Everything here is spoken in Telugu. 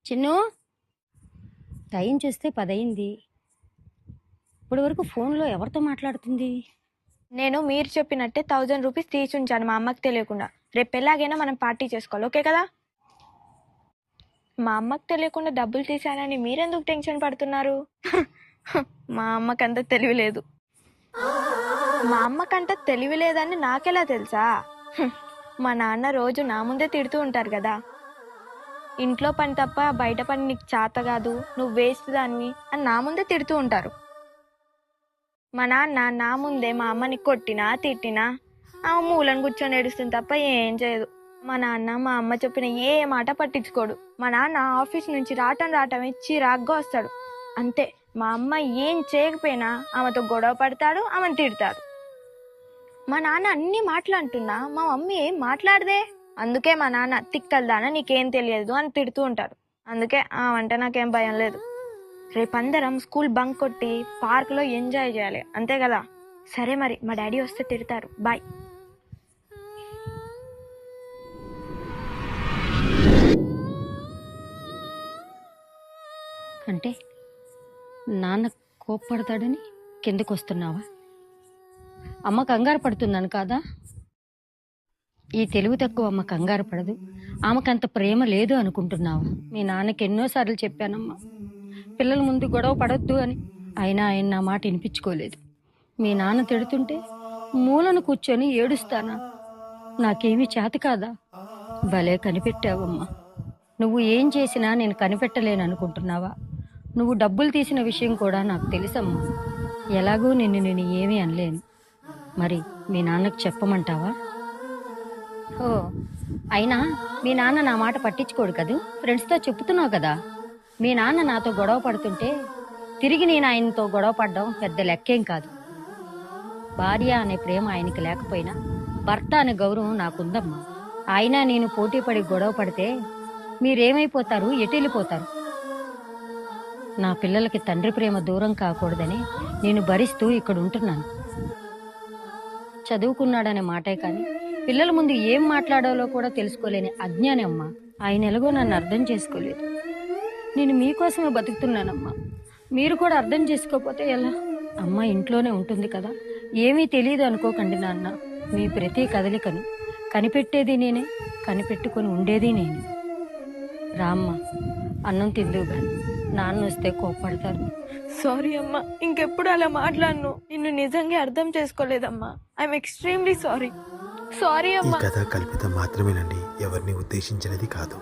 చిన్ను, టైం చూస్తే 10 అయింది. ఇప్పటి వరకు ఫోన్లో ఎవరితో మాట్లాడుతుంది? నేను మీరు చెప్పినట్టే 1000 రూపీస్ తీసి ఉంచాను మా అమ్మకి తెలియకుండా. రేపు ఎలాగైనా మనం పార్టీ చేసుకోవాలి, ఓకే కదా? మా అమ్మకి తెలియకుండా డబ్బులు తీసానని మీరెందుకు టెన్షన్ పడుతున్నారు? మా అమ్మకంత తెలివి లేదు. మా అమ్మకంట తెలివి లేదని నాకెలా తెలుసా? మా నాన్న రోజు నా ముందే తిడుతూ ఉంటారు కదా, ఇంట్లో పని తప్ప బయట పని నీకు చేత కాదు, నువ్వు వేస్ట్ దానివి అని నా ముందే తిడుతూ ఉంటారు. మా నాన్న నా ముందే మా అమ్మని కొట్టినా తిట్టినా ఆమె మూలను కూర్చొని ఏడుస్తుంది తప్ప ఏం చేయదు. మా నాన్న మా అమ్మ చెప్పిన ఏ మాట పట్టించుకోడు. మా నాన్న ఆఫీస్ నుంచి రావటం చిరాగ్గా వస్తాడు అంతే. మా అమ్మ ఏం చేయకపోయినా ఆమెతో గొడవ పడతాడు, ఆమెను తిడతాడు. మా నాన్న అన్ని మాట్లాడుతున్నా మా మమ్మీ ఏం మాట్లాడదే. అందుకే మా నాన్న తిక్కల్దానా నీకేం తెలియదు అని తిడుతూ ఉంటారు. అందుకే ఆమంటే నాకేం భయం లేదు. రేపందరం స్కూల్ బంక్ కొట్టి పార్క్లో ఎంజాయ్ చేయాలి, అంతే కదా? సరే మరి, మా డాడీ వస్తే తిడతారు. బాయ్. అంటే నాన్న కోప్పడతాడని కిందకు వస్తున్నావా? అమ్మ కంగారు పడుతున్నాను కాదా? ఈ తెలివి తక్కువ అమ్మ కంగారు పడదు, ఆమెకంత ప్రేమ లేదు అనుకుంటున్నావా? మీ నాన్నకి ఎన్నోసార్లు చెప్పానమ్మా, పిల్లల ముందు గొడవ పడొద్దు అని. అయినా ఆయన నా మాట వినిపించుకోలేదు. మీ నాన్న తిడుతుంటే మూలను కూర్చొని ఏడుస్తానా? నాకేమీ చేత కాదా? భలే కనిపెట్టావమ్మా. నువ్వు ఏం చేసినా నేను కనిపెట్టలేను అనుకుంటున్నావా? నువ్వు డబ్బులు తీసిన విషయం కూడా నాకు తెలుసమ్మా. ఎలాగూ నేను ఏమీ అనలేను. మరి మీ నాన్నకు చెప్పమంటావా? ఓ, అయినా మీ నాన్న నా మాట పట్టించుకోడు కదూ. ఫ్రెండ్స్తో చెప్తున్నావు కదా. మీ నాన్న నాతో గొడవ పడుతుంటే తిరిగి నేను ఆయనతో గొడవ పడడం పెద్ద లెక్కేం కాదు. భార్య అనే ప్రేమ ఆయనకి లేకపోయినా భర్త అనే గౌరవం నాకుందమ్మా. అయినా నేను పోటీ పడి గొడవ పడితే మీరేమైపోతారు, ఎటు వెళ్ళిపోతారు? నా పిల్లలకి తండ్రి ప్రేమ దూరం కాకూడదని నేను భరిస్తూ ఇక్కడ ఉంటున్నాను. చదువుకున్నాడనే మాటే కానీ పిల్లల ముందు ఏం మాట్లాడాలో కూడా తెలుసుకోలేని అజ్ఞాని అమ్మా. ఆయన ఎలాగో నన్ను అర్థం చేసుకోలేదు. నేను మీకోసమే బతుకుతున్నానమ్మా. మీరు కూడా అర్థం చేసుకోకపోతే ఎలా? అమ్మ ఇంట్లోనే ఉంటుంది కదా, ఏమీ తెలియదు అనుకోకండి నాన్న. మీ ప్రతి కదలికను కనిపెట్టేది నేనే, కనిపెట్టుకొని ఉండేది నేనే. రామ్మ, అన్నం తిందువు కానీ నాన్న వస్తే కోప్పడతారు. సారీ అమ్మా, ఇంకెప్పుడు అలా మాట్లాడను. నిన్ను నిజంగా అర్థం చేసుకోలేదమ్మా. I'm extremely sorry. సారీ అమ్మా. ఈ కథ కల్పితం మాత్రమేనండి, ఎవరిని ఉద్దేశించినది కాదు.